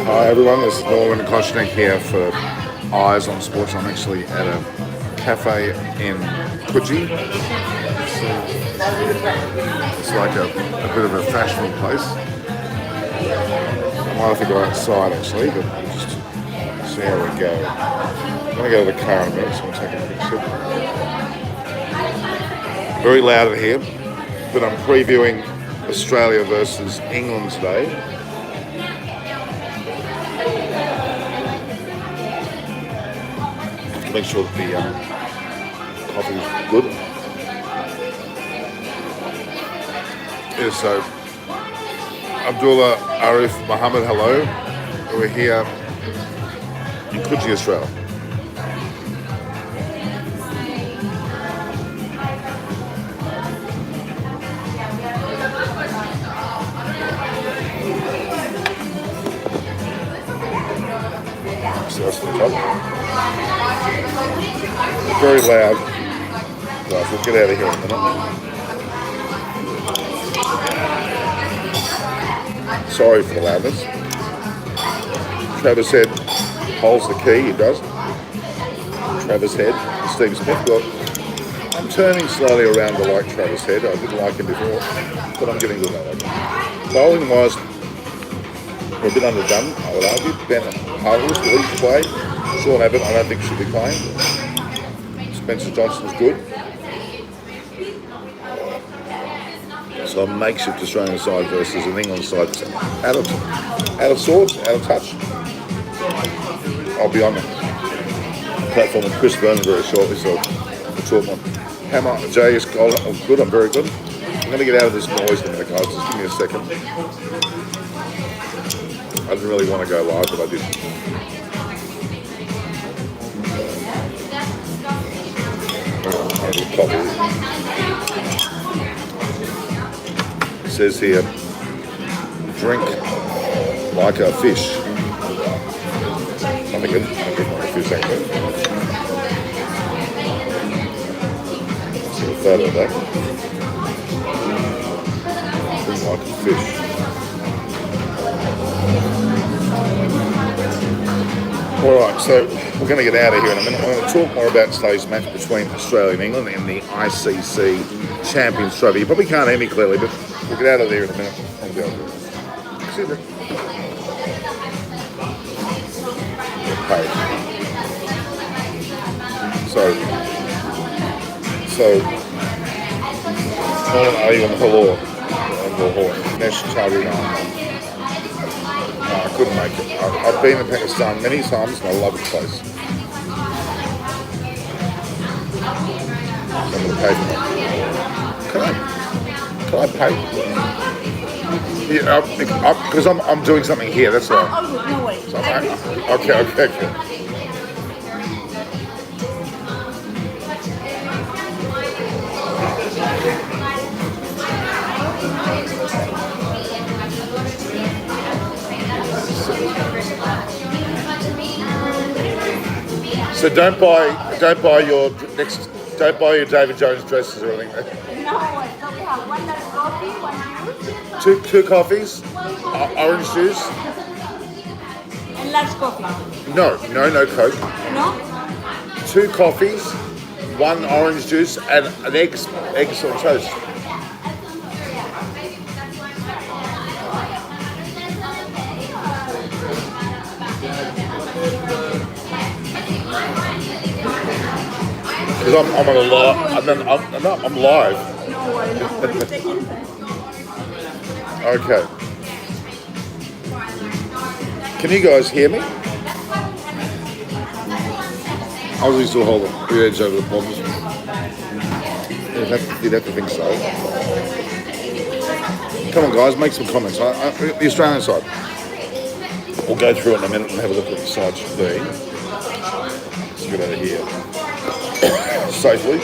Hi everyone, this is Norman Koshnik here for Eyes on Sports. I'm actually at a cafe in Coogee. It's like a bit of a fashionable place. I might have to go outside actually, but we'll just see how we go. I'm going to go to the car in a minute, so I'm taking a picture. Very loud in here, but I'm previewing Australia versus England today. To make sure that the coffee is good. Yeah, so Abdullah Arif Mohammed, hello. We're here in Coogee, Australia. So that's the top. Very loud. Right, we'll get out of here in a minute. Sorry for the loudness. Travis Head holds the key, he does. Travis Head, Steve Smith. Well, I'm turning slowly around to like Travis Head. I didn't like him before, but I'm getting good at it. Bowling wise, we're a bit underdone, I would argue. Ben Hartles, the least played. Sean Abbott, I don't think should be playing. Spencer Johnson's good. So a makeshift Australian side versus an England side that's out of sorts, out of touch. I'll be on the platform with Chris Vernon very shortly, so we'll talk more. Hammer, Jay is good, I'm very good. I'm going to get out of this noise in a minute, guys, just give me a second. I didn't really want to go live, but I did. It says here, drink like a fish. I'm thinking like a fish, actually. See a photo of that. Drink like a fish. Alright, so we're going to get out of here in a minute. I'm going to talk more about today's match between Australia and England in the ICC Champions Trophy. You probably can't hear me clearly, but we'll get out of there in a minute. I'll go over it. Excuse me. Page. So, are you on the floor? Nesh Chari. I couldn't make it. I've been in Pakistan many times and I love the place. I'm going to pay for it. Can I pay? Yeah, because I'm doing something here, that's all. Oh, no way. So okay. So don't buy your David Jones dresses or anything. No way. So we have one coffee, one juice. Two coffees, orange juice. And large coffee. No Coke. No? Two coffees, one orange juice, and an eggs on toast. Because I'm on a live. I'm live. No way. Take your time. Okay. Can you guys hear me? Aussie still holding the edge over the problems. You'd have to think so. Come on, guys, make some comments. The Australian side. We'll go through it in a minute and have a look at the side should be. Let's get out of here safely.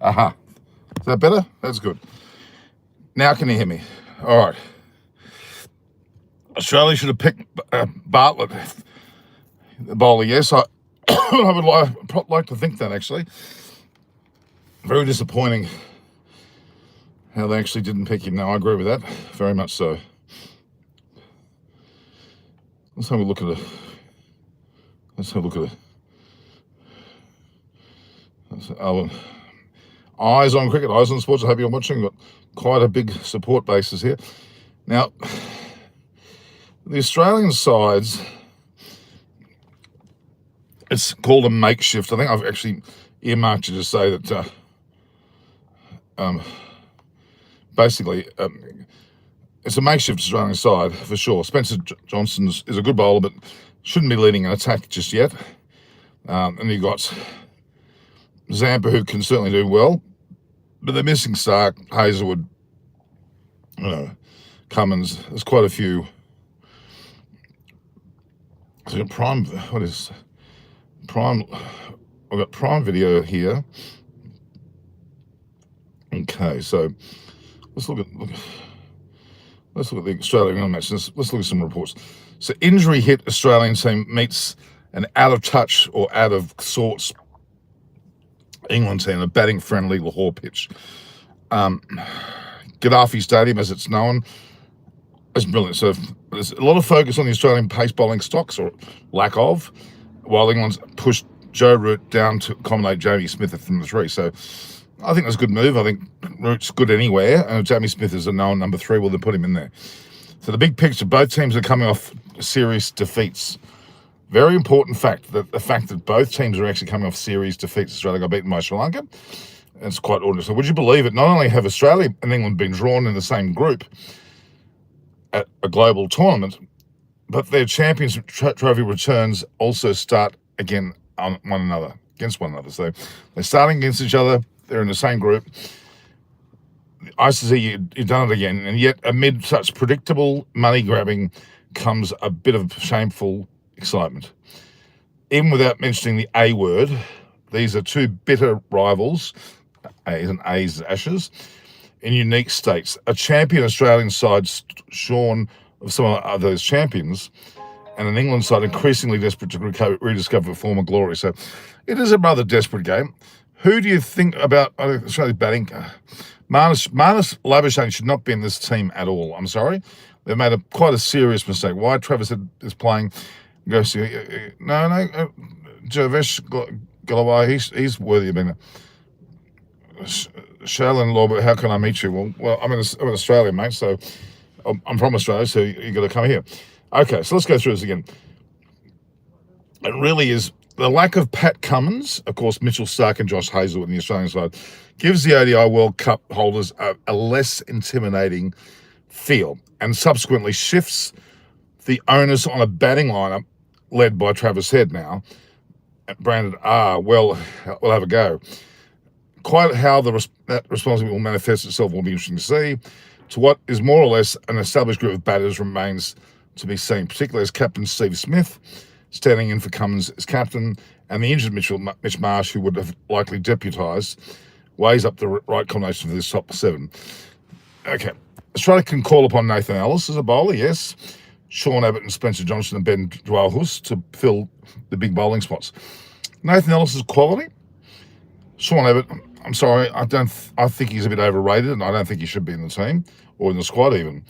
Aha. Is that better? That's good. Now can you hear me? All right. Australia should have picked Bartlett, the bowler. Yes, I would like to think that, actually. Very disappointing how they actually didn't pick him. No, I agree with that. Very much so. Let's have a look at it. Eyes on cricket, eyes on sports. I hope you're watching. Got quite a big support basis here. Now, the Australian sides, it's called a makeshift. I think I've actually earmarked you to say that basically it's a makeshift Australian side for sure. Spencer Johnson is a good bowler, but shouldn't be leading an attack just yet. And you've got Zampa, who can certainly do well, but they're missing Stark, Hazelwood, Cummins. There's quite a few. So Prime, what is Prime? I've got Prime Video here. Okay, so let's look at the Australian match. Let's look at some reports. So injury hit Australian team meets an out of touch or out of sorts England team, a batting friendly Lahore pitch. Gaddafi Stadium, as it's known, is brilliant. So there's a lot of focus on the Australian pace bowling stocks, or lack of, while England's pushed Joe Root down to accommodate Jamie Smith from the 3. So I think that's a good move. I think Root's good anywhere, and Jamie Smith is a known number 3. Well, they put him in there. So the big picture, both teams are coming off series defeats. Very important fact, that the fact that both teams are actually coming off series defeats. Australia got beaten by Sri Lanka. It's quite ordinary. So would you believe it? Not only have Australia and England been drawn in the same group at a global tournament, but their Champions Trophy returns also start again on against one another. So they're starting against each other. They're in the same group. I see you've done it again, and yet amid such predictable money grabbing comes a bit of shameful excitement. Even without mentioning the A word, these are two bitter rivals, A's and A's ashes, in unique states. A champion Australian side shorn of some of those champions, and an England side increasingly desperate to rediscover former glory. So it is a rather desperate game. Who do you think about Australia's batting? Marnus Labuschagne should not be in this team at all. I'm sorry. They've made quite a serious mistake. Why Travis is playing? No, Jervesh Galaway, he's worthy of being there. Shailin Law, how can I meet you? Well, I'm in Australia, mate, so I'm from Australia, so you got to come here. Okay, so let's go through this again. It really is the lack of Pat Cummins, of course, Mitchell Starc and Josh Hazelwood on the Australian side, gives the ODI World Cup holders a less intimidating feel, and subsequently shifts the onus on a batting lineup led by Travis Head now, branded we'll have a go. Quite how that responsibility will manifest itself will be interesting to see. To what is more or less an established group of batters remains to be seen, particularly as Captain Steve Smith, standing in for Cummins as captain, and the injured Mitch Marsh, who would have likely deputised, weighs up the right combination for this top 7. Okay, Australia can call upon Nathan Ellis as a bowler, yes. Sean Abbott and Spencer Johnson and Ben Dwalhus to fill the big bowling spots. Nathan Ellis is quality. Sean Abbott, I'm sorry, I think he's a bit overrated, and I don't think he should be in the team or in the squad even.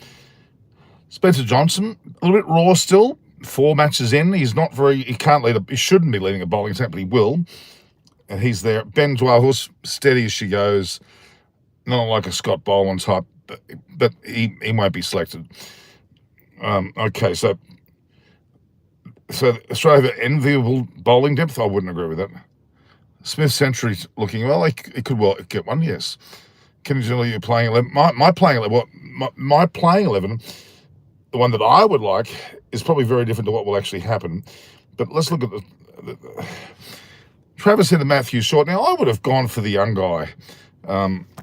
Spencer Johnson, a little bit raw still. 4 matches in, he shouldn't be leading a bowling attack, but he will. And he's there. Ben Dwalhus, steady as she goes, not like a Scott Boland type, but he won't be selected. Okay, so Australia have enviable bowling depth. I wouldn't agree with that. Smith Century's looking well. He could well get one, yes. Kenny Gilly, you're playing 11. My playing 11, my playing 11, the one that I would like, is probably very different to what will actually happen. But let's look at the Travis Head and Matthew Short. Now, I would have gone for the young guy.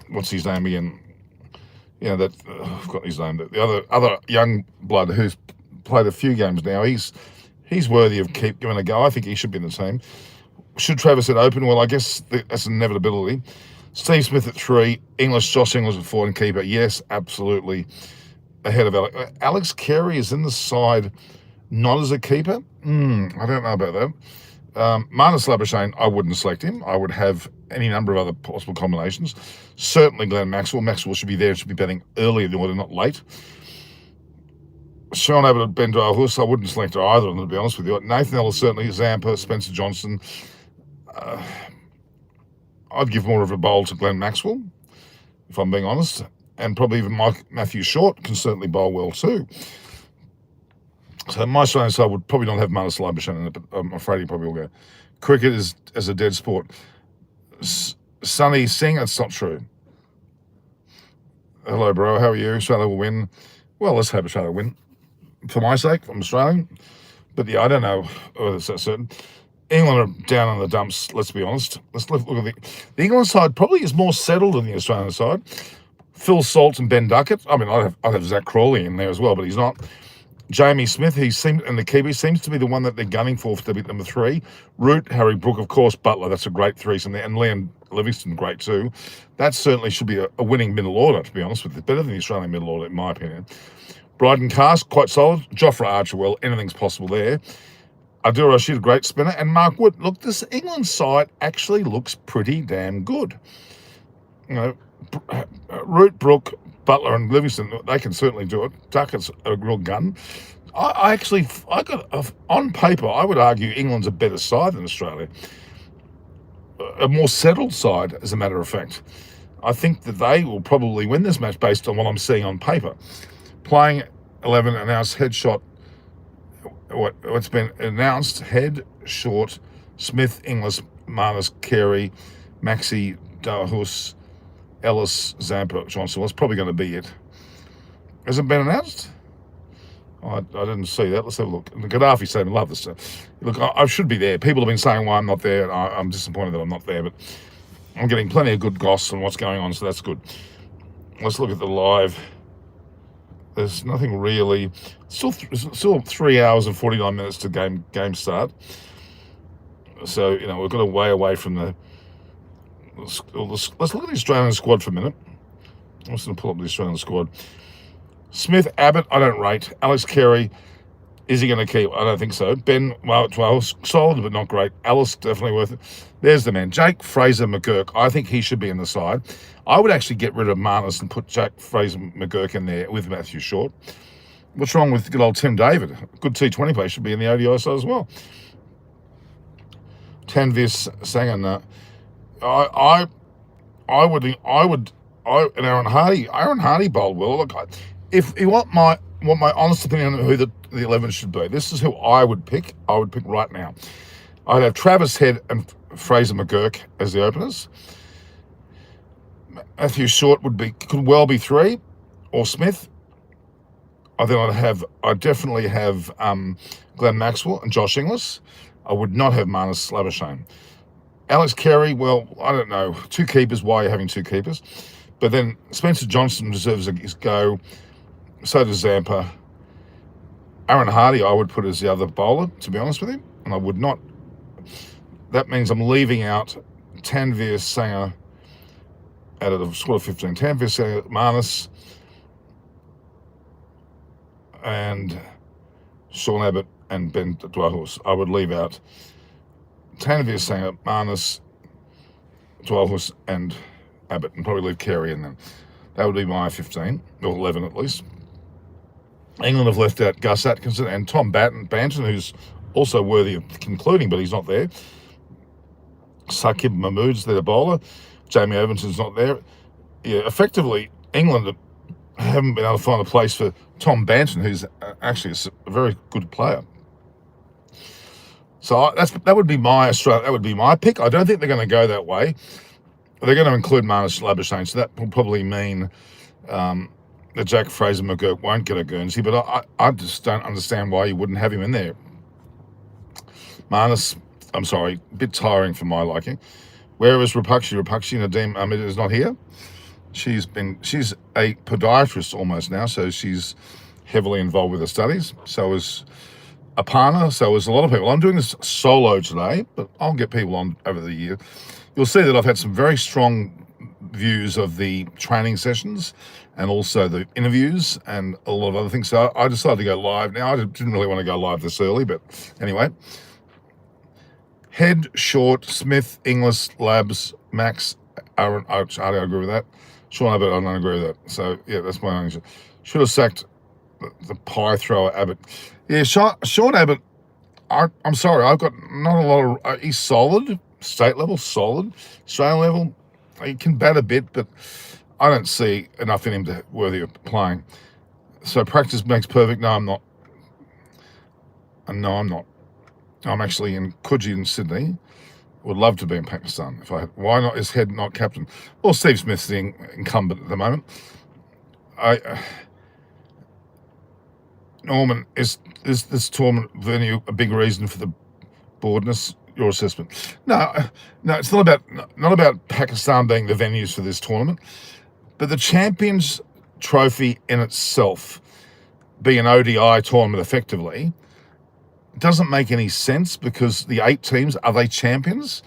What's his name again? Yeah, I've got his name. The other young blood who's played a few games now. He's worthy of giving a go. I think he should be in the team. Should Travis Head open? Well, I guess that's an inevitability. Steve Smith at 3. English, Josh Inglis at 4 and keeper. Yes, absolutely ahead of Alex. Alex Carey is in the side, not as a keeper. I don't know about that. Marnus Labuschagne, I wouldn't select him. I would have any number of other possible combinations. Certainly Glenn Maxwell. Maxwell should be there, should be betting early in the order, not late. Sean Abbott and Ben Dwyer-Huss, I wouldn't select either of them, to be honest with you. Nathan Ellis, certainly. Zampa, Spencer Johnson. I'd give more of a bowl to Glenn Maxwell, if I'm being honest. And probably even Matthew Short can certainly bowl well too. So my Australian side would probably not have Marnus Labuschagne in it, but I'm afraid he probably will go. Cricket is as a dead sport. Sonny Singh, that's not true. Hello, bro. How are you? Australia will win. Well, let's hope Australia win. For my sake, I'm Australian. But yeah, I don't know whether it's that certain. England are down on the dumps, let's be honest. Let's look at the England side probably is more settled than the Australian side. Phil Salt and Ben Duckett. I mean, I'd have Zach Crawley in there as well, but he's not. Jamie Smith, and the Kiwi seems to be the one that they're gunning for to be number 3. Root, Harry Brook, of course, Butler, that's a great threesome there, and Liam Livingston, great too. That certainly should be a winning middle order, to be honest with you. Better than the Australian middle order, in my opinion. Bryden Cast, quite solid. Jofra Archer, well, anything's possible there. Adil Rashid, a great spinner. And Mark Wood. Look, this England side actually looks pretty damn good. You know, Root, Brook, Butler and Livingston, they can certainly do it. Duckett's a real gun. On paper, I would argue England's a better side than Australia. A more settled side, as a matter of fact. I think that they will probably win this match based on what I'm seeing on paper. Playing 11 announced headshot. What's been announced: Head, Short, Smith, Inglis, Marnus, Carey, Maxi, Dwyer-Huss, Ellis, Zampa, Johnson. Well, it's probably going to be it. Has it been announced? I didn't see that. Let's have a look. The Gaddafi statement, love this stuff. Look, I should be there. People have been saying why I'm not there, and I'm disappointed that I'm not there, but I'm getting plenty of good goss on what's going on, so that's good. Let's look at the live. There's nothing really. Still 3 hours and 49 minutes to game start. So, you know, we've got a way away from the. Let's look at the Australian squad for a minute. I'm just going to pull up the Australian squad. Smith, Abbott, I don't rate. Alex Carey, is he going to keep? I don't think so. Ben, well, solid, but not great. Alice, definitely worth it. There's the man. Jake Fraser McGurk, I think he should be in the side. I would actually get rid of Marnus and put Jake Fraser McGurk in there with Matthew Short. What's wrong with good old Tim David? Good T20 player, should be in the ODI side as well. Tanvir Sangha, and Aaron Hardy bowled well. Look, if you want my honest opinion on who the 11 should be, this is who I would pick. I would pick right now. I'd have Travis Head and Fraser McGurk as the openers. Matthew Short could well be 3, or Smith. I'd definitely have Glenn Maxwell and Josh Inglis. I would not have Marnus Labuschagne. Alex Carey, well, I don't know. 2 keepers, why are you having 2 keepers? But then Spencer Johnson deserves his go. So does Zampa. Aaron Hardy, I would put as the other bowler, to be honest with him. And I would not. That means I'm leaving out Tanvir Sangha out of the squad of 15. Tanvir Sangha, Marnus, and Sean Abbott and Ben Dwyer-Huss. I would leave out Tanvir Sangha, Marnus, Dwyer-Huss, and Abbott, and probably leave Carey in them. That would be my 15, or 11 at least. England have left out Gus Atkinson and Tom Banton, who's also worthy of concluding, but he's not there. Saqib Mahmood's their bowler. Jamie Overton's not there. Yeah, effectively, England haven't been able to find a place for Tom Banton, who's actually a very good player. So that would be my Australia. That would be my pick. I don't think they're going to go that way. They're going to include Marnus Labuschagne, so that will probably mean that Jack Fraser McGurk won't get a Guernsey. But I just don't understand why you wouldn't have him in there. Marnus, I'm sorry, a bit tiring for my liking. Where is Rapakshi? Rapakshi Nadeem Ahmed is not here. She's a podiatrist almost now, so she's heavily involved with her studies. So is Aparna, so is a lot of people. I'm doing this solo today, but I'll get people on over the year. You'll see that I've had some very strong views of the training sessions and also the interviews and a lot of other things. So I decided to go live. Now, I didn't really want to go live this early, but anyway. Head, Short, Smith, Inglis, Labs, Max, Aaron. I don't agree with that. Sean Abbott, I don't agree with that. So, yeah, that's my only. Should have sacked the pie thrower Abbott. Yeah, Sean Abbott, I'm sorry, I've got not a lot of. He's solid, state level, solid. Australian level, he can bat a bit, but I don't see enough in him to worthy of playing. So practice makes perfect. No, I'm not. No, I'm not. I'm actually in Coogee in Sydney. Would love to be in Pakistan. Why not? Is Head not captain? Well, Steve Smith's the incumbent at the moment. Norman, is this tournament venue a big reason for the boredness? Your assessment? No, it's not about Pakistan being the venues for this tournament, but the Champions Trophy in itself, being an ODI tournament effectively, doesn't make any sense because the 8 teams, are they champions?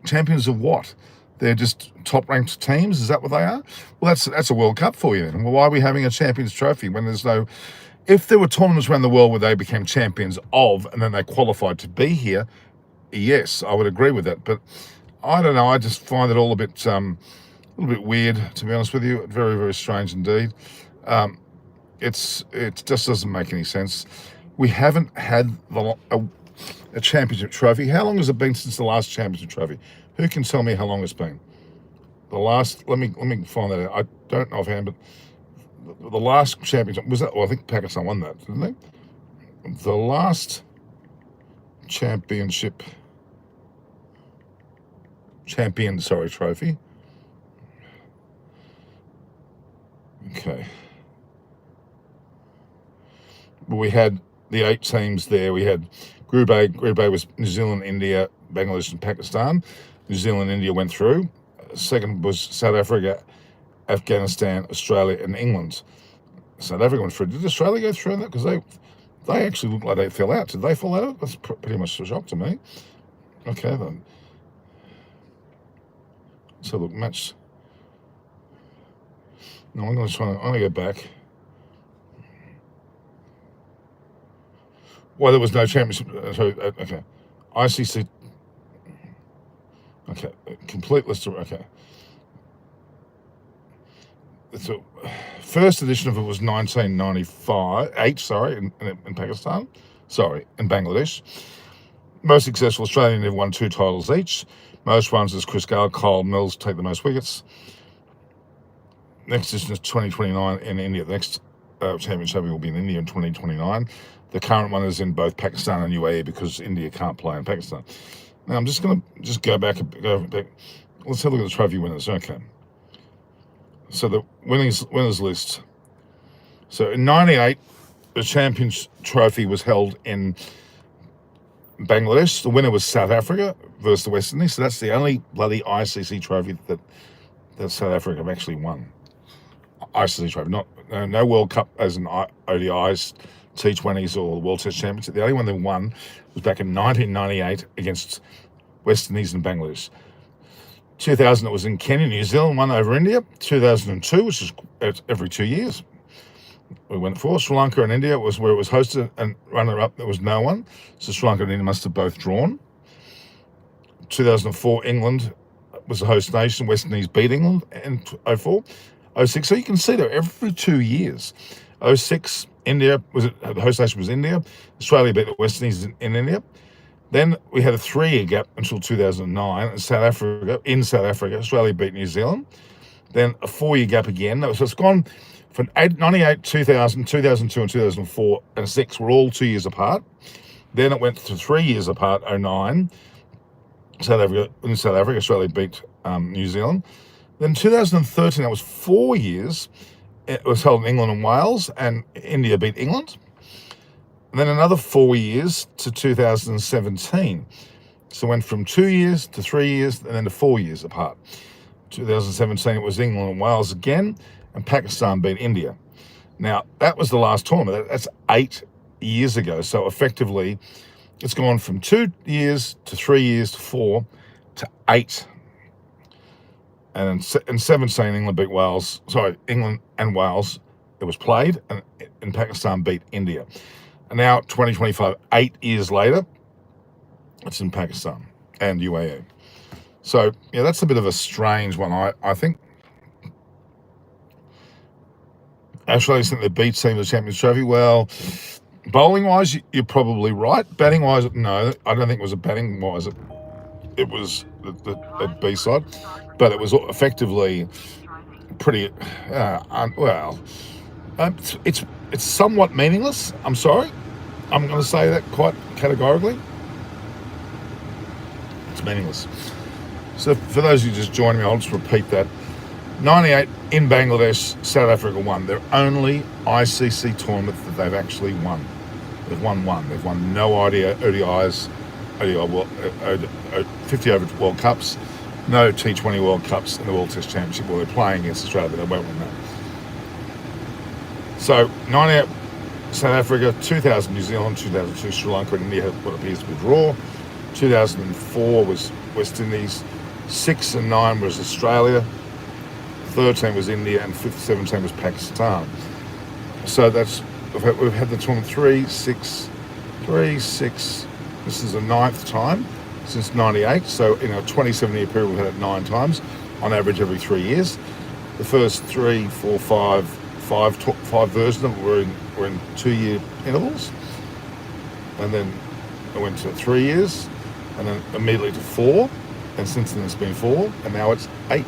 Champions of what? They're just top-ranked teams? Is that what they are? Well, that's a World Cup for you then. Well, why are we having a Champions Trophy when there's no... If there were tournaments around the world where they became champions of and then they qualified to be here, yes, I would agree with that. But I don't know. I just find it all a little bit weird, to be honest with you. Very, very strange indeed. It just doesn't make any sense. We haven't had a championship trophy. How long has it been since the last championship trophy? Who can tell me how long it's been? The last, let me find that out. I don't know offhand, but the last championship was that. Well, I think Pakistan won that, didn't they? The last championship trophy. Okay. We had the 8 teams there. We had Group A. Group A was New Zealand, India, Bangladesh, and Pakistan. New Zealand and India went through. Second was South Africa, Afghanistan, Australia, and England. South Africa went through. Did Australia go through in that? Because they actually looked like they fell out. Did they fall out? That's pretty much a shock to me. Okay, then. So look, match. No, I'm going to go back. Well, there was no championship. Okay. ICC. Okay. Complete list of. Okay. So, first edition of it was 1998. Sorry, in Pakistan. Sorry, in Bangladesh. Most successful Australian have won 2 titles each. Most runs as Chris Gale, Kyle Mills take the most wickets. Next edition is 2029 in India. The next championship will be in India in 2029. The current one is in both Pakistan and UAE because India can't play in Pakistan. Now, I'm just going to go back. Let's have a look at the trophy winners. Okay. So the winners list. So in 98, the Champions Trophy was held in Bangladesh. The winner was South Africa versus the West Indies. So that's the only bloody ICC trophy that South Africa have actually won. ICC trophy, no World Cup as an ODIs, T20s or the World Test Championship. The only one they won was back in 1998 against West Indies and Bangladesh. 2000 it was in Kenya. New Zealand won over India. 2002, which is every 2 years, we went for. Sri Lanka and India was where it was hosted, and runner-up there was no one. So Sri Lanka and India must have both drawn. 2004, England was the host nation. West Indies beat England in 2004. 06, so you can see that every 2 years. 06, India the host nation was India. Australia beat the West Indies in India. Then we had a 3-year gap until 2009. In South Africa, Australia beat New Zealand. Then a 4-year gap again. So it's gone from 98, 2000, 2002, and 2004, and 6 were all 2 years apart. Then it went to 3 years apart, 09. In South Africa, Australia beat New Zealand. Then 2013, that was 4 years. It was held in England and Wales, and India beat England. And then another 4 years to 2017. So it went from 2 years to 3 years, and then to 4 years apart. 2017, it was England and Wales again, and Pakistan beat India. Now, that was the last tournament. That's 8 years ago. So effectively, it's gone from 2 years to 3 years to 4 to 8. And in 17, England beat Wales. Sorry, England and Wales. It was played, and Pakistan beat India. And now 2025, 8 years later, it's in Pakistan and UAE. So yeah, that's a bit of a strange one. I think Australia think they beat team of the Champions Trophy. Well, bowling wise, you're probably right. Batting wise, no, I don't think it was a batting wise. It was the B side, but it was effectively pretty. Well, it's somewhat meaningless. I'm sorry. I'm going to say that quite categorically. It's meaningless. So for those who just joined me, I'll just repeat that. 98 in Bangladesh, South Africa won. Their only ICC tournament that they've actually won. They've won one. They've won no ODIs, 50 over World Cups, no T20 World Cups, and the World Test Championship. Well, they're playing against Australia, but they won't win that. So 98 South Africa, 2000 New Zealand, 2002 Sri Lanka, and India had what appears to be a draw. 2004 was West Indies, 6 and 9 was Australia, 13 was India, and 17 was Pakistan. So we've had the tournament 3, 6. This is the 9th time since 98. So in a 27-year period, we've had it 9 times, on average every 3 years. The first 3, 4, 5 versions of it were in 2-year intervals, and then it went to 3 years, and then immediately to 4, and since then it's been 4, and now it's 8.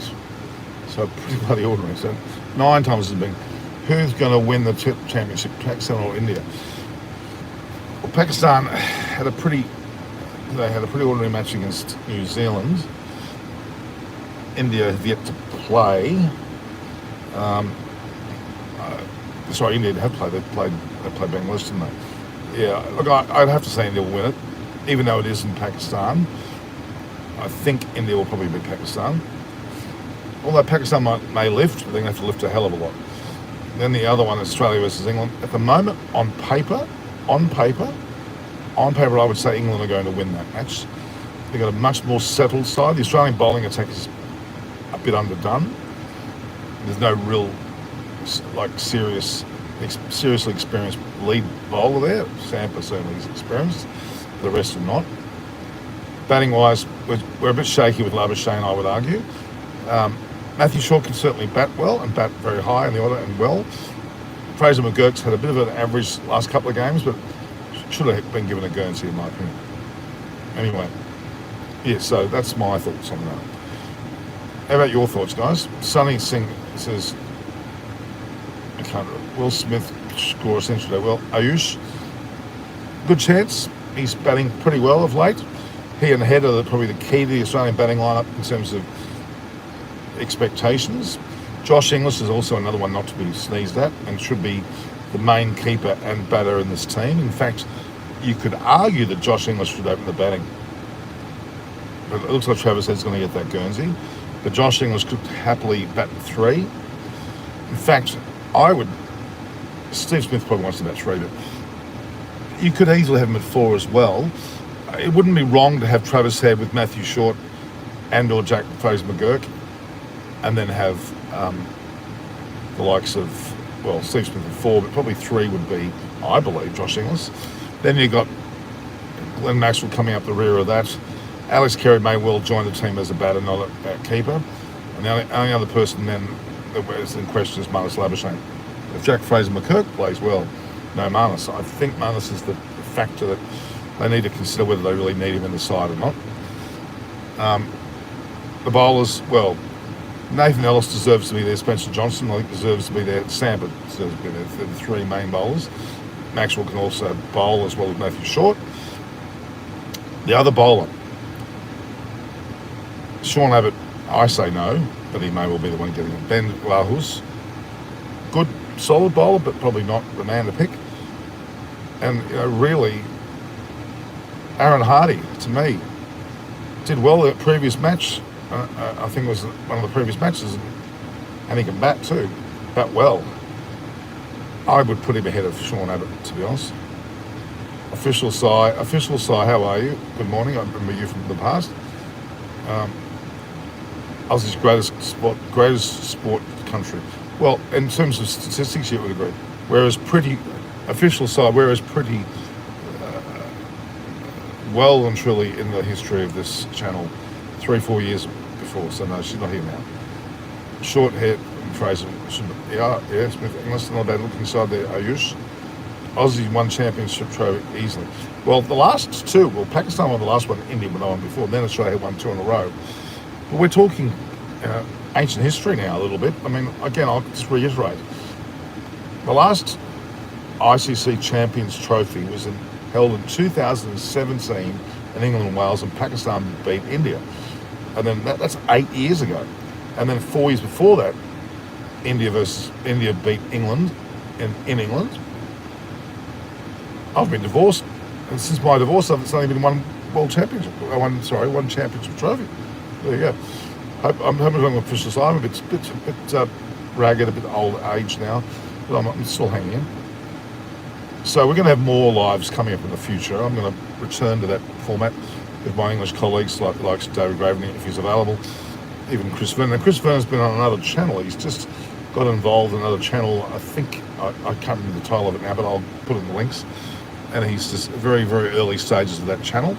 So pretty bloody ordinary. So 9 times has been. Who's going to win the championship, Pakistan or India? Well, Pakistan had a pretty ordinary match against New Zealand. India have yet to play. India have played. They played Bangladesh, didn't they? Yeah. Look, I'd have to say India will win it, even though it is in Pakistan. I think India will probably beat Pakistan. Although Pakistan may lift, they're going to have to lift a hell of a lot. Then the other one, Australia versus England. At the moment, on paper, I would say England are going to win that match. They've got a much more settled side. The Australian bowling attack is a bit underdone. There's no real, seriously experienced lead bowler there. Sampa certainly is experienced. The rest are not. Batting-wise, we're a bit shaky with Labuschagne, I would argue. Matthew Shaw can certainly bat well and bat very high in the order and well. Fraser McGurk's had a bit of an average last couple of games, but should have been given a Guernsey in my opinion. Anyway, yeah, so that's my thoughts on that. How about your thoughts, guys? Sunny Singh says, Will Smith score a century today? Well, Ayush, good chance. He's batting pretty well of late. He and Head are probably the key to the Australian batting lineup in terms of expectations. Josh Inglis is also another one not to be sneezed at and should be the main keeper and batter in this team. In fact, you could argue that Josh Inglis should open the batting. But it looks like Travis Head's going to get that Guernsey. But Josh Inglis could happily bat 3. In fact, Steve Smith probably wants to bat 3, but you could easily have him at 4 as well. It wouldn't be wrong to have Travis Head with Matthew Short and or Fraser McGurk, and then have the likes of, Steve Smith at 4, but probably 3 would be, I believe, Josh Inglis. Then you've got Glenn Maxwell coming up the rear of that. Alex Carey may well join the team as a batter, not a keeper. And the only other person then that was in question is Marnus Labuschagne. If Jack Fraser McGurk plays well, no Marnus. I think Marnus is the factor that they need to consider whether they really need him in the side or not. The bowlers, Nathan Ellis deserves to be there. Spencer Johnson, I think, deserves to be there. Sampa deserves to be there. They're the 3 main bowlers. Maxwell can also bowl as well as Matthew Short. The other bowler, Sean Abbott, I say no, but he may well be the one getting it. Ben Lahus, good, solid bowler, but probably not the man to pick. And really, Aaron Hardy, to me, did well at previous match. I think it was one of the previous matches, and he can bat too, bat well. I would put him ahead of Sean Abbott, to be honest. Official Si, how are you? Good morning. I remember you from the past. Aussie's greatest sport country. Well, in terms of statistics, you would agree. Whereas pretty well and truly in the history of this channel 3-4 years before. So no, she's not here now. Short hair, Fraser. Yeah, Smith English, not bad looking side there. Ayush. Aussie won championship trophy easily. Well, the last two, Pakistan won the last one, India won the one before, and then Australia won 2 in a row. But we're talking ancient history now a little bit. I mean, again, I'll just reiterate. The last ICC Champions Trophy was held in 2017 in England and Wales, and Pakistan beat India. And then that's 8 years ago. And then 4 years before that, India beat England in England. I've been divorced, and since my divorce, I've only been one world championship. One championship trophy. There you go. I'm hoping I'm official side. I'm a bit ragged, a bit old age now, but I'm still hanging in. So we're going to have more lives coming up in the future. I'm going to return to that format with my English colleagues like David Graveney, if he's available, even Chris Vernon. Now, Chris Vernon's been on another channel. He's just got involved in another channel. I think, I can't remember the title of it now, but I'll put it in the links. And he's just very, very early stages of that channel.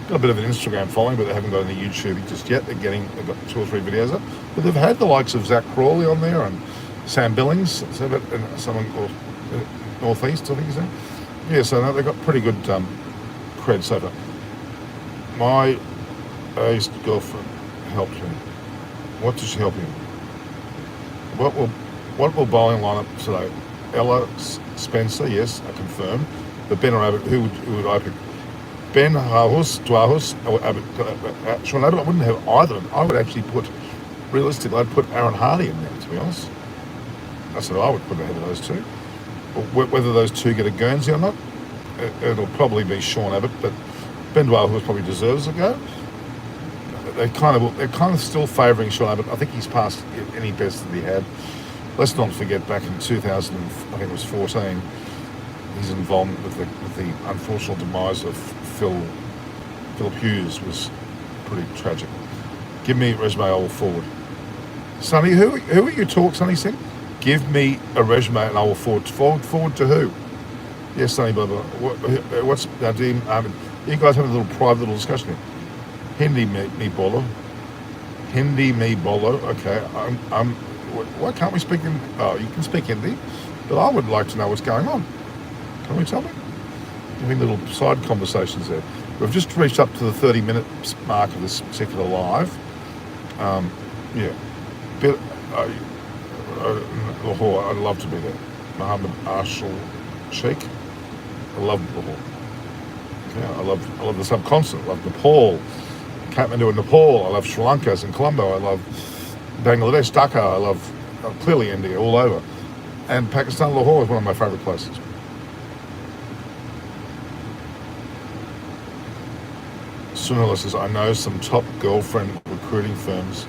Got a bit of an Instagram following, but they haven't got any YouTube just yet. They've got 2 or 3 videos up. But they've had the likes of Zach Crawley on there and Sam Billings, and someone called Northeast, I think he's there. Yeah, so they've got pretty good cred so far. My ex-girlfriend helped me. What did she help me? What will bowling line up today? Ella Spencer, yes, I confirm. But Ben or Abbott, who would I pick? Ben, Dwahus, or Abbott, Sean Abbott. I wouldn't have either of them. I would actually realistically, I'd put Aaron Hardy in there, to be honest. That's what I would put ahead of those two. Whether those two get a Guernsey or not, it'll probably be Sean Abbott, but Ben Dwahus probably deserves a go. They're kind of still favouring Sean Abbott. I think he's passed any best that he had. Let's not forget back in 2000, I think it was 14, his involvement with the unfortunate demise of Philip Hughes was pretty tragic. Give me a resume, I will forward. Sonny, who are you talk, Sonny Singh? Give me a resume and I will forward. Forward to who? Yes, Sonny, blah, blah. What's Nadeem? You guys have a little private little discussion here. Hindi me bolo. Okay, why can't we speak in? Oh, you can speak Hindi, but I would like to know what's going on. Can we tell me? Having little side conversations there. We've just reached up to the 30-minute mark of this particular live. Yeah, but Lahore, I'd love to be there. Mohammed Arshal Sheikh, I love Lahore. Yeah, I love the subcontinent. I love Nepal, Kathmandu in Nepal. I love Sri Lanka and Colombo. I love Bangladesh, Dhaka. I love clearly India, all over. And Pakistan, Lahore is one of my favourite places. Sunila says, I know some top girlfriend recruiting firms.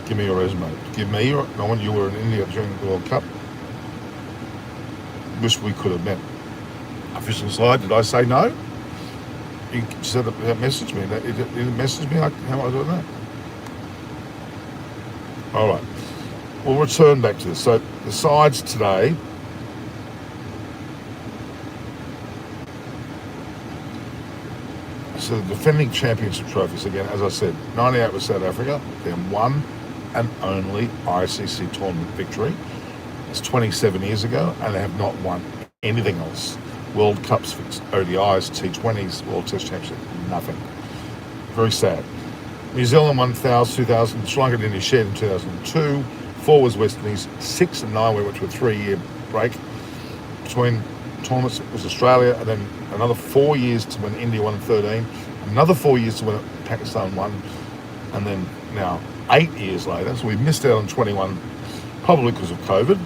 Give me your resume. Give me your, I want you were in India during the World Cup. Wish we could have met. Official slide, did I say no? You said that messaged me. You didn't message me? How am I doing that? All right. We'll return back to this. So the sides today. So the defending championship trophies, again, as I said, 98 was South Africa, their one and only ICC tournament victory. It's 27 years ago, and they have not won anything else. World Cups for ODIs, T20s, World Test Championship, nothing. Very sad. New Zealand won 2000, Sri Lanka and India shared in 2002. 4 was West Indies, 6 and 9 we went to a 3-year break. Between tournaments was Australia, and then another 4 years to when India won in 13, another 4 years to when Pakistan won, and then now 8 years later, so we missed out on 21, probably because of COVID,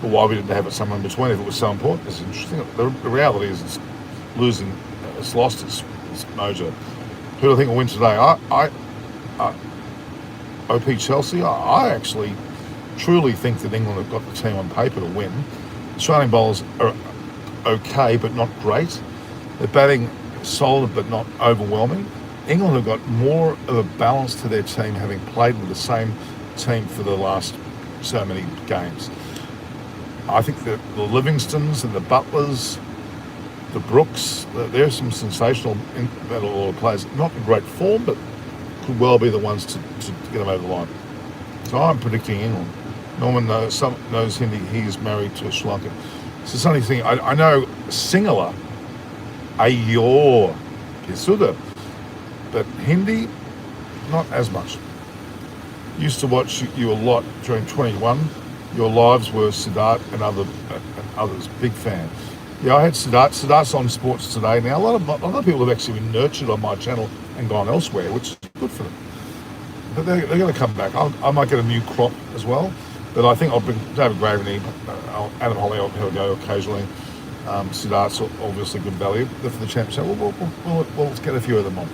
but why we didn't have it somewhere in between if it was so important is interesting. The reality is it's lost its mojo. Who do I think will win today? OP Chelsea, I actually truly think that England have got the team on paper to win. Australian bowlers are okay, but not great. They're batting solid, but not overwhelming. England have got more of a balance to their team, having played with the same team for the last so many games. I think that the Livingstons and the Butlers, the Brooks, there's some sensational players. Not in great form, but could well be the ones to get them over the line. So I'm predicting England. Norman knows Hindi. He's married to a Sri Lankan. So something thing I know Sinhala, Ayor, Kisuda, but Hindi, not as much. Used to watch you a lot during 21. Your lives were Siddharth and others. Big fan. Yeah, I had Siddharth. Siddharth's on Sports Today now. A lot of people have actually been nurtured on my channel and gone elsewhere, which is good for them. But they're going to come back. I might get a new crop as well. But I think I'll bring David Graveney, Adam Holly, he'll go occasionally. Siddharth's obviously good value. For the championship, we'll get a few of them on.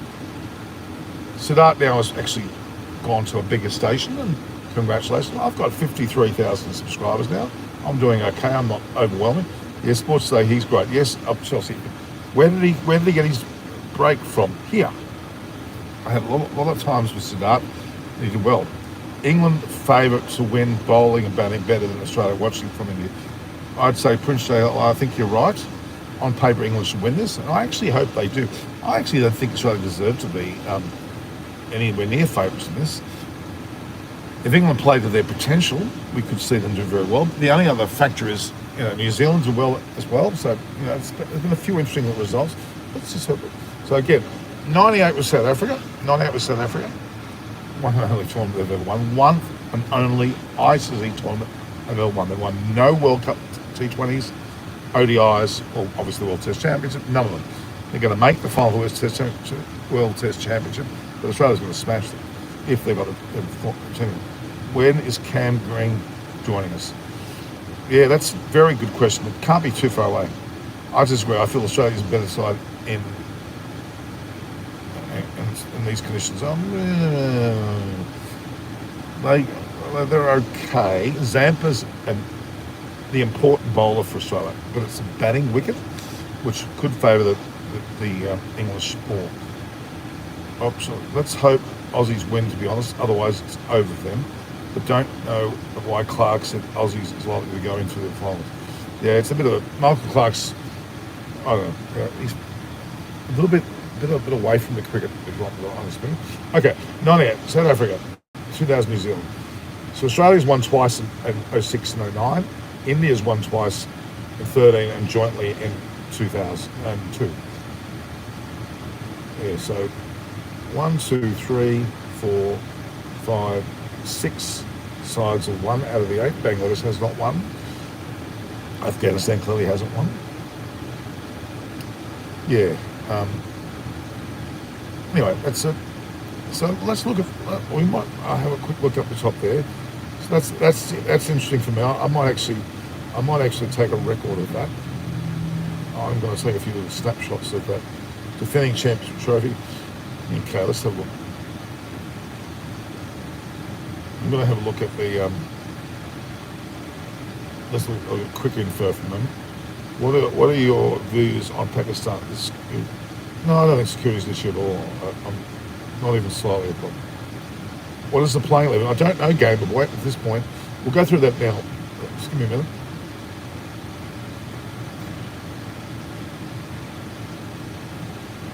Siddharth now has actually gone to a bigger station, and congratulations. I've got 53,000 subscribers now. I'm doing okay. I'm not overwhelming. Yes, Sports Today, he's great. Yes, up Chelsea. Where did he get his break from? Here. I had a lot of times with Siddharth. He did well. England favourite to win bowling and batting better than Australia watching from India. I'd say Prince Jay, I think you're right. On paper, England should win this, and I actually hope they do. I actually don't think Australia deserve to be anywhere near favourites in this. If England played to their potential, we could see them do very well. The only other factor is, New Zealand do well as well. So, there's been a few interesting results. Let's just hope it. So again, 98 was South Africa. 98 was South Africa. One and only tournament they've ever won. One and only ICC tournament they've ever won. They won no World Cup T20s, ODIs, or obviously the World Test Championship. None of them. They're going to make the final World Test Championship, but Australia's going to smash them if they've got a team. When is Cam Green joining us? Yeah, that's a very good question. It can't be too far away. I disagree. I feel Australia's a better side in these conditions. They're okay. Zampa's the important bowler for Australia, but it's a batting wicket, which could favour the English more. So let's hope Aussies win, to be honest. Otherwise, it's over for them. But don't know why Clark said Aussies is likely to go into the finals. Yeah, it's a bit of a... Michael Clark's... I don't know. He's a little bit away from the cricket, if you want to be honest. Okay, 98, South Africa. 2000, New Zealand. So Australia's won twice in 06 and 09. India's won twice in 13 and jointly in 2002. Yeah, so 1, 2, 3, 4, 5, 6 sides have won out of the 8. Bangladesh has not won. Afghanistan clearly hasn't won. Yeah. Anyway, that's it. So let's look at. I'll have a quick look up the top there. So that's interesting for me. I might actually take a record of that. I'm going to take a few little snapshots of that defending championship trophy. Okay, let's have a look. I'm going to have a look at the. Let's look at a quick info from them. What are your views on Pakistan? No, I don't think security is an issue at all. I'm not even slightly a problem. What is the playing 11? I don't know, Game of Weight at this point. We'll go through that now. Just give me a minute.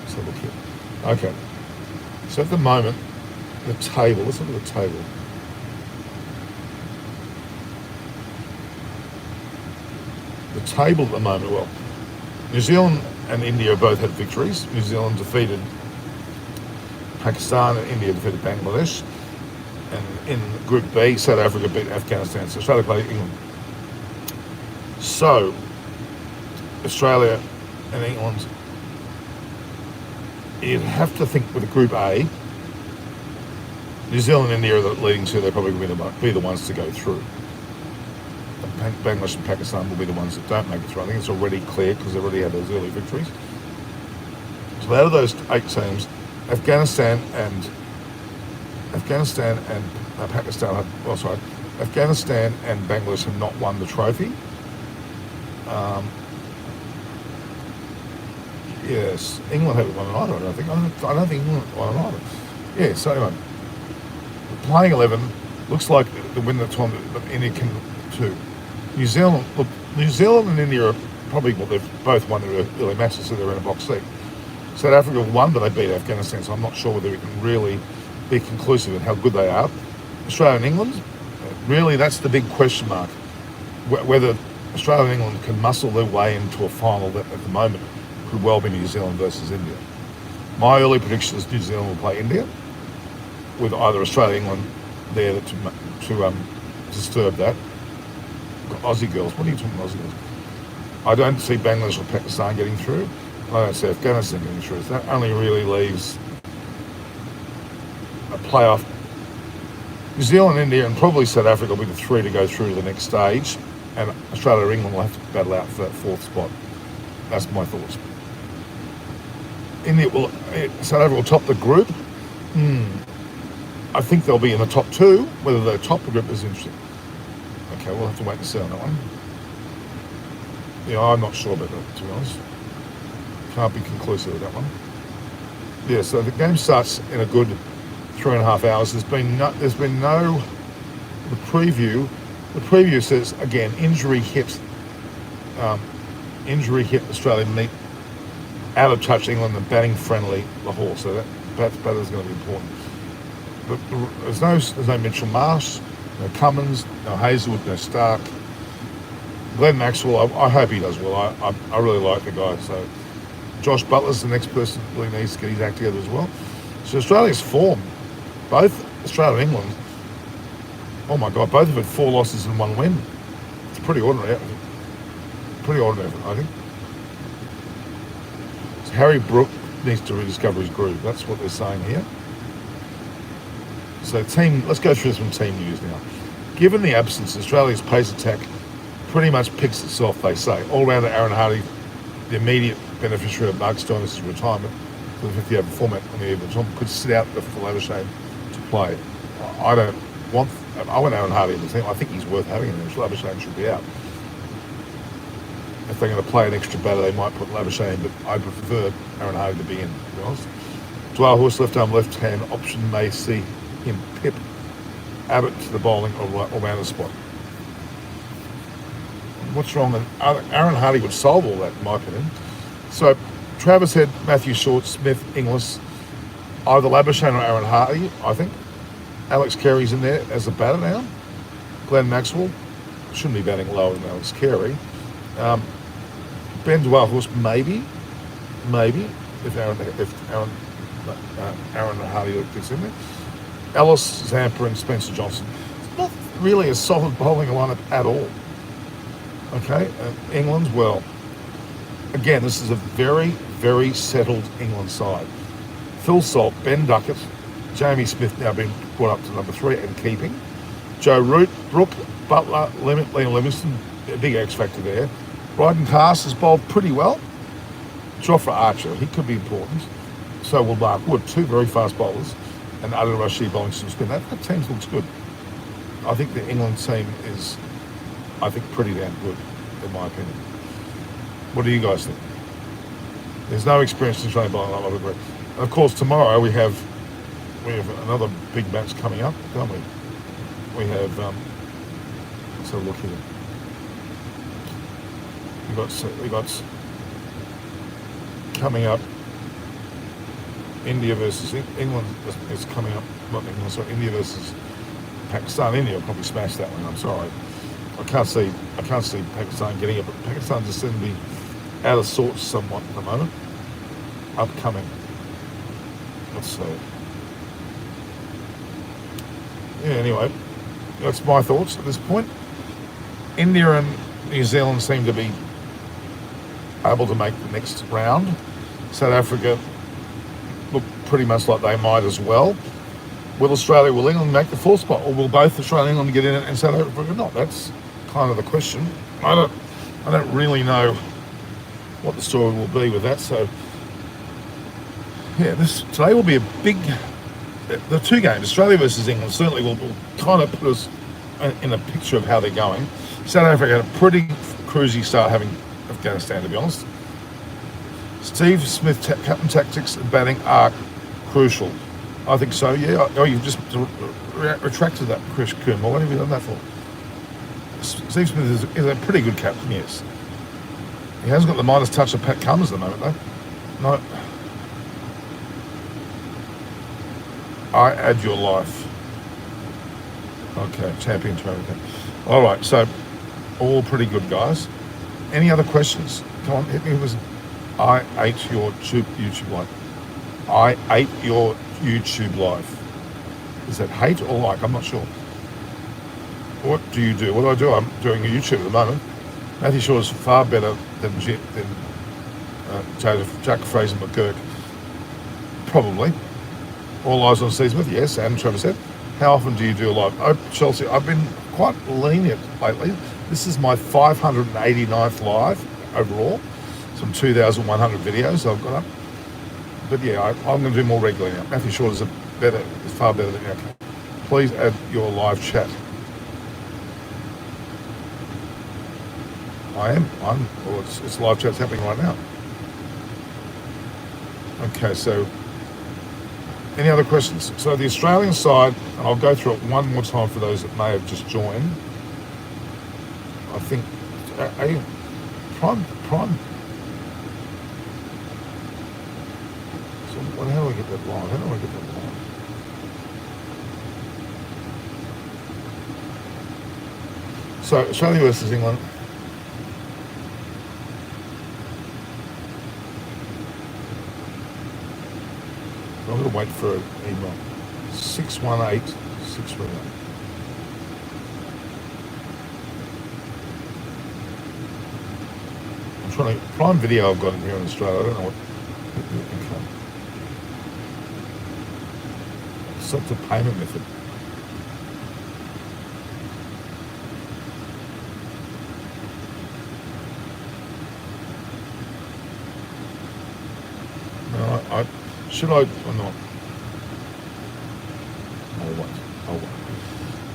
Let's have a look here. Okay. So at the moment, the table. Let's look at the table. The table at the moment, well, New Zealand and India both had victories. New Zealand defeated Pakistan and India defeated Bangladesh. And in Group B, South Africa beat Afghanistan. So Australia played England. So Australia and England, you'd have to think with Group A, New Zealand and India are the leading two. They're probably going to be the ones to go through. Bangladesh and Pakistan will be the ones that don't make it through. I think it's already clear because they already had those early victories. So out of those 8 teams, Afghanistan and Pakistan Afghanistan and Bangladesh have not won the trophy. Yes, England haven't won either. I don't think. I don't think England won either. Yeah. So anyway, playing 11 looks like the win the tournament, but India can too. New Zealand. Look, New Zealand and India are probably they've both won their early matches, so they're in a box seat. South Africa won, but they beat Afghanistan, so I'm not sure whether we can really be conclusive in how good they are. Australia and England, really, that's the big question mark. Whether Australia and England can muscle their way into a final that at the moment could well be New Zealand versus India. My early prediction is New Zealand will play India, with either Australia or England there to disturb that. Aussie girls, what are you talking about, Aussie girls? I don't see Bangladesh or Pakistan getting through. I don't see Afghanistan getting through. So that only really leaves a playoff. New Zealand, India, and probably South Africa will be the three to go through to the next stage, and Australia or England will have to battle out for that fourth spot. That's my thoughts. South Africa will top the group. I think they'll be in the top two. Whether they top the group is interesting. Okay, we'll have to wait and see on that one. Yeah, I'm not sure about that, to be honest. Can't be conclusive with that one. Yeah, so the game starts in a good 3.5 hours. The preview. The preview says again, injury hit Australia meet out of touch England and batting friendly Lahore. So that batter's going to be important. But there's no Mitchell Marsh, no Cummins, no Hazelwood, no Stark. Glenn Maxwell, I hope he does well. I really like the guy. So Josh Butler's the next person that really needs to get his act together as well. So Australia's form, both Australia and England, oh my God, both have had 4 losses and 1 win. It's pretty ordinary. Pretty ordinary, I think. So Harry Brook needs to rediscover his groove. That's what they're saying here. So let's go through some team news now. Given the absence, Australia's pace attack pretty much picks itself, they say. All-rounder Aaron Hardy, the immediate beneficiary of Mark Stoinis' retirement for the 50-over format on the eve of the tournament, could sit out for Labuschagne to play. I want Aaron Hardy in the team. I think he's worth having him. Labuschagne should be out. If they're going to play an extra batter, they might put Labuschagne, but I prefer Aaron Hardy to be in, to be honest. Dwyer Horse left-arm, left-hand option may see him pip Abbott to the bowling or rounder spot. What's wrong? Aaron Hardy would solve all that, in my opinion. So Travis Head, Matthew Short, Smith, Inglis, either Labuschagne or Aaron Hardy, I think. Alex Carey's in there as a batter now. Glenn Maxwell shouldn't be batting lower than Alex Carey. Ben Dwyer-Horse, maybe, if Aaron Hardy gets in there. Ellis, Zampa, and Spencer Johnson. It's not really a solid bowling lineup at all. Okay, England, well, again, this is a very, very settled England side. Phil Salt, Ben Duckett, Jamie Smith now being brought up to number 3 and keeping. Joe Root, Brook, Butler, Liam Livingstone, a big X factor there. Bryden Cass has bowled pretty well. Jofra Archer, he could be important. So will Mark Wood, 2 very fast bowlers. And Adil Rashid bowling some spin. That team looks good. I think the England team is, pretty damn good, in my opinion. What do you guys think? There's no experience in Australian bowling, I would agree. And of course, tomorrow we have another big match coming up, don't we? We have, let's have a look here. We got coming up. India versus England is coming up. Not England, sorry. India versus Pakistan. India will probably smash that one. I'm sorry. I can't see Pakistan getting it, but Pakistan just seem to be out of sorts somewhat at the moment. Upcoming. Let's see. Yeah. Anyway, that's my thoughts at this point. India and New Zealand seem to be able to make the next round. South Africa look pretty much like they might as well. Will England make the 4th spot, or will both Australia and England get in it and South Africa not? That's kind of the question. I don't really know what the story will be with that. So yeah, today will be a big. The 2 games, Australia versus England, certainly will kind of put us in a picture of how they're going. South Africa had a pretty cruisy start having Afghanistan, to be honest. Steve Smith, captain tactics and batting are crucial. I think so, yeah. Oh, you've just retracted that, Chris Kumar. What have you done that for? Steve Smith is a pretty good captain, yes. He hasn't got the minus touch of Pat Cummins at the moment, though. No. I add your life. Okay, champion America. All right, so all pretty good, guys. Any other questions? Come on, hit me with. I ate your YouTube live. I ate your YouTube live. Is that hate or like? I'm not sure. What do you do? What do I do? I'm doing a YouTube at the moment. Matthew Shaw is far better than Jack Fraser McGurk. Probably. All eyes on Steve Smith, yes, and Trevor said. How often do you do a live? Oh, Chelsea, I've been quite lenient lately. This is my 589th live overall. Some 2,100 videos I've got up. But yeah, I'm going to do more regularly now. Matthew Short is far better than you. Please add your live chat. It's live chat's happening right now. Okay, so any other questions? So the Australian side, and I'll go through it one more time for those that may have just joined. I think prime. So how do I get that line? How do I get that line? So Australia versus England. I'm going to wait for an email. 618. I'm trying to prime video I've got in here in Australia. I don't know what. Select a payment method. No, should I or not? I'll wait.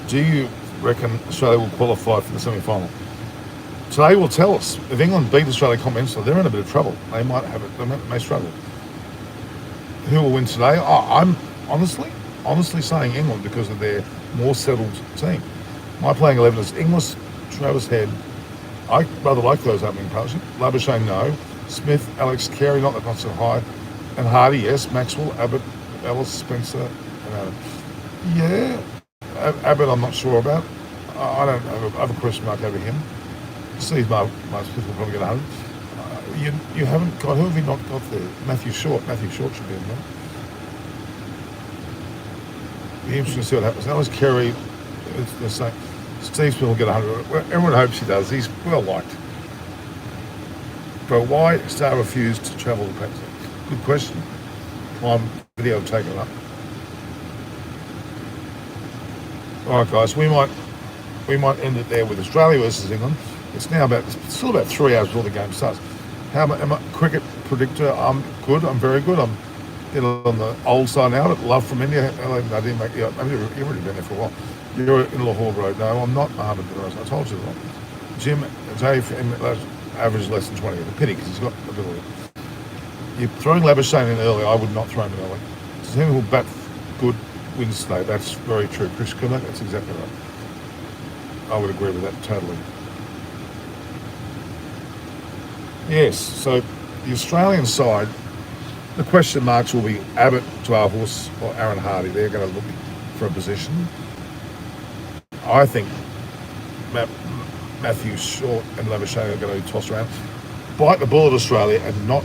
Do you reckon Australia will qualify for the semi-final? Today will tell us. If England beat Australia continentally, they're in a bit of trouble. They might have it. They may struggle. Who will win today? I'm honestly saying England because of their more settled team. My playing 11 is Inglis, Travis Head. I rather like those opening partnership. Labuschagne, no. Smith, Alex Carey, not so high. And Hardy, yes. Maxwell, Abbott, Ellis, Spencer, and Adam. Yeah. Abbott, I'm not sure about. I don't have a question mark over him. Steve Smith will probably get 100. You haven't got, who have you not got there? Matthew Short should be in there. Be interesting to see what happens. Alice Carey, it's the same. Steve Smith will get 100. Well, everyone hopes he does. He's well liked. But why Star refused to travel to Pakistan? Good question. Prime video taken up. All right, guys, we might end it there with Australia versus England. It's still about 3 hours before the game starts. Am I cricket predictor? I'm good. I'm very good. I'm on the old side now. Love from India. You've already been there for a while. You're in Lahore Road. No, I'm not Mohammed. I told you that. Jim, Dave, average less than 20. It's a pity because he's got ability. You're throwing Labuschagne in early. I would not throw him in early. The team will bat good wins today. That's very true. Chris Kumar, that's exactly right. I would agree with that totally. Yes, so the Australian side, the question marks will be Abbott, Dwarhus or Aaron Hardy. They're going to look for a position. I think Matthew Short and Labuschagne are going to toss around. Bite the bullet, Australia, and not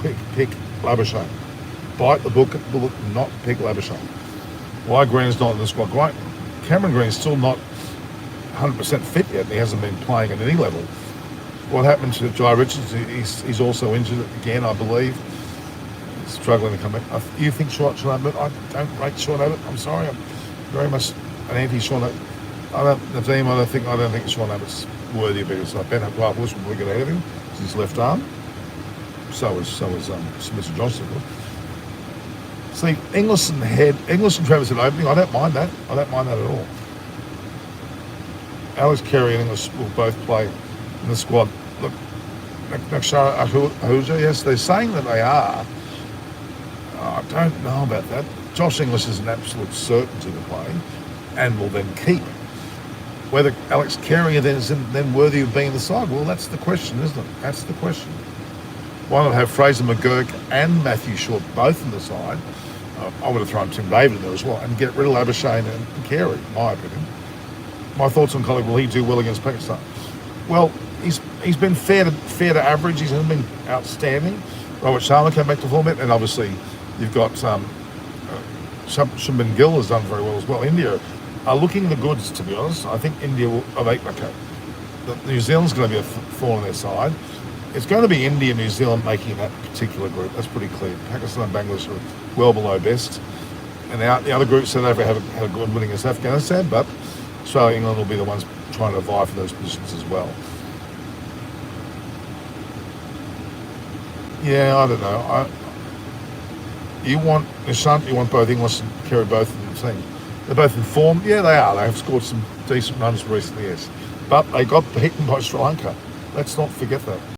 pick Labuschagne. Bite the bullet, not pick Labuschagne. Why Green's not in the squad? Right, Cameron Green's still not 100% fit yet. He hasn't been playing at any level. What happened to Jai Richards? He's also injured again, I believe. He's struggling to come back. You think Sean Abbott? I don't rate Sean Abbott. I'm sorry. I'm very much an anti-Sean Abbott. I don't think Sean Abbott's worthy of being a side. Ben Clark will probably get ahead of him. It's his left arm. So is Smith Johnson. See, Inglis and Travis at opening. I don't mind that. I don't mind that at all. Alex Carey and Inglis will both play in the squad. Look, Nakshara Ahuja, yes, they're saying that they are. I don't know about that. Josh English is an absolute certainty to play and will then keep. Whether Alex Carey then is then worthy of being in the side, well, that's the question, isn't it? That's the question. Why not have Fraser McGurk and Matthew Short both in the side? I would have thrown Tim David in there as well and get rid of Labuschagne and Carey, in my opinion. My thoughts on Colin, will he do well against Pakistan? Well, he's been fair to average. He's been outstanding. Robert Sharma came back to form it, and obviously you've got Shubman Gill has done very well as well. India are looking the goods, to be honest. I think India will. New Zealand's going to be a thorn on their side. It's going to be India and New Zealand making that particular group. That's pretty clear. Pakistan and Bangladesh are well below best. And the other groups, South Africa had a good win against Afghanistan, but Australia and England will be the ones trying to vie for those positions as well. Yeah, I don't know. You want Nishant, you want both English and Kerry both in the team. They're both in form. Yeah, they are. They have scored some decent runs recently, yes. But they got beaten by Sri Lanka. Let's not forget that.